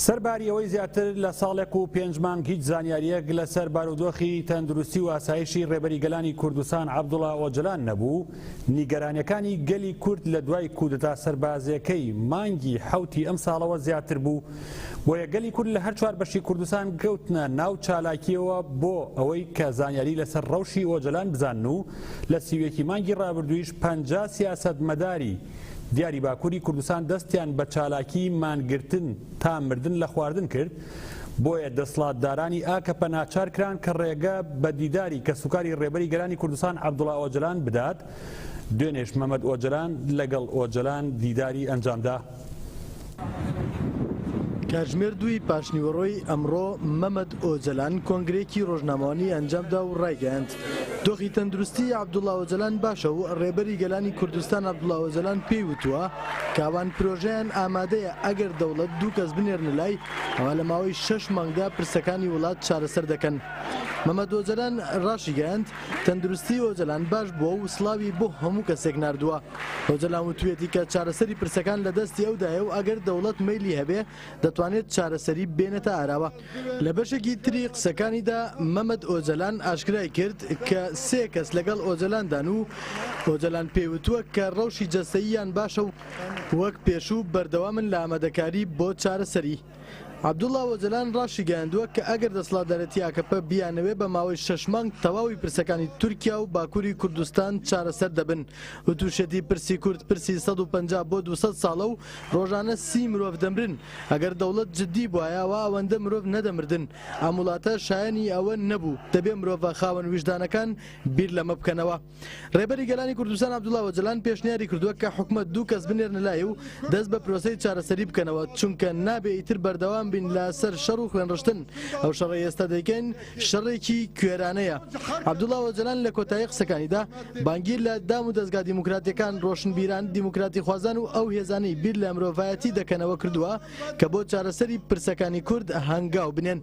سەرباری ئەوەی زیاتر لە ساڵێک و 5 مانگ هیچ زانیاریەک لەسەر بارودۆخی تەندروستی و ئاسایشی ڕێبەری گەلانی کوردستان عەبدوڵڵا ئۆجلان نەبوو، نیگەرانیەکانی گەلی کورد لە دوای کودتا سەربازیەکەی مانگی حوتی ئەم ساڵەوە زیاتر بوو. بۆیە گەلی کورد لە هەر چوار بەشی کوردستان کەوتنە ناو چالاکیەوە بۆ ئەوەی کە زانیاری لەسەر ڕەوشی ئۆجلان بزانن و لە سیوێکی مانگی ڕابردوویش 50 سیاسەتمەداری دیاری باکووری کوردستان دەستیان بە چالاکی مانگرتن تا مردن لە خواردن کرد. بۆیە دەسڵاتدارانی ئاکەپە ناچار کران کە ڕێگە بە دیداری کە سوکاری ڕێبەری گەلانی کوردستان عەبدوڵڵا ئۆجلان بدات. دوێنێش مەمەد ئۆجلان لەگەڵ ئۆجلان دیداری ئەنجامدا. کاتژمێر 2 پاشنیوەڕۆی ئەمڕۆ مەمەد ئۆجلان کۆنگرێکی ڕۆژنامەوانی ئەنجامدا و ڕایگەیاند. دۆخی تەندروستی عەبدوڵڵا ئۆجلان باشە و ڕێبەری گەلانی کوردستان عەبدوڵڵا ئۆجلان پێی وتووە کاوان پرۆژەیان ئامادەیە ئەگەر دەوڵەت 2 کەس بنێرنە لای ئەوە لە ماوەی 6 مانگدا پرسەکانی وڵات چارەسەر دەکەن. مەمەد ئۆجلان ڕاشی گەیاند تەندروستی ئۆجلان باش بووە و سڵاوی بۆ هەموو کەسێک ناردووە. ئۆجلان وتوێتی کە چارەسەری پرسەکان لە دەستی ئەودایە و ئەگەر دەوڵەت مەیلی هەبێ دەتوانێت چارەسەری بێنێتە ئاراوە. لە بەشێکی تری قسەکانیدا مەمەد ئۆجلان ئاشکرای کرد کە 3 کەس لەگەڵ ئۆجلاندان و ئۆجلان پێوتووە کە ڕەوشی جەستەییان باشە و وەک پێشوو بەردەوامن لە ئامادەکاری بۆ چارەسەری. عەبدوڵڵا ئۆجلان ڕاشی گەیاندووە کە ئەگەر دەسەڵاتدارەتی ئاکەپە بیانەوێ بە ماوەی 6 مانگ تەواوی پرسەکانی تورکیا و باکووری کوردستان چارەسەر دەبن. وتوشێتی پرسی کورد پرسی 150 بۆ 200 ساڵە و ڕۆژانە 30 مرۆڤ دەمرن. ئەگەر دەوڵەت جددی بووایەوە ئەوەندە مرۆڤ نەدەمردن. ئەم وڵاتە شایەنی ئەوە نەبوو دەبێ مرۆڤە خاوەن ویژدانەکان بیر لەمە بکەنەوە. ڕێبەری گەلانی کوردستان عەبدوڵڵا ئۆجلان پێشنیاری کردووە کە حکومەت 2 کەس بنێرنە لای و دەست بە پرۆسەی چارەسەری بکەنەوە چونکە نابێ ئیتر بەردەوام بین لەسەر شەڕ و خوێنڕشتن. ئەو شەڕی ئێستا دەیکەین شەڕێکی کوێرانەیە. عەبدوڵڵا ئۆجلان لە کۆتایی قسەکانیدا بانگیر لە دام و دەستگا دیموکراتیەکان ڕۆشنبیران دیموکراتی خوازان و ئەو هێزانەی بیر لە مرۆڤایەتی دەکەنەوە کردووە کە بۆ چارەسەری پرسەکانی کورد هەنگاو بنێن.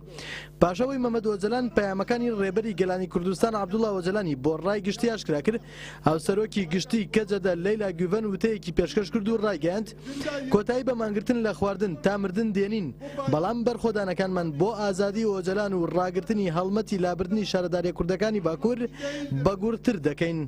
پاشەوەی مەمەد ئۆجلان پەیامەکانی ڕێبەری گەلانی کوردستان عەبدوڵڵا ئۆجلانی بۆ ڕای گشتی ئاشکرا کرد. هاوسەرۆکی گشتی کەجەدە لەیلا گوڤەن وتەیەکی پێشکەش کرد و ڕایگەیاند کۆتایی بە مانگرتن لە خواردن تا مردن دێنین، بەڵام بەرخۆدانەکانمان بۆ ئازادی ئۆجلان و ڕاگرتنی هەڵمەتی لابردنی شارەداریە کوردەکانی باکوور بەگوورتر دەکەین.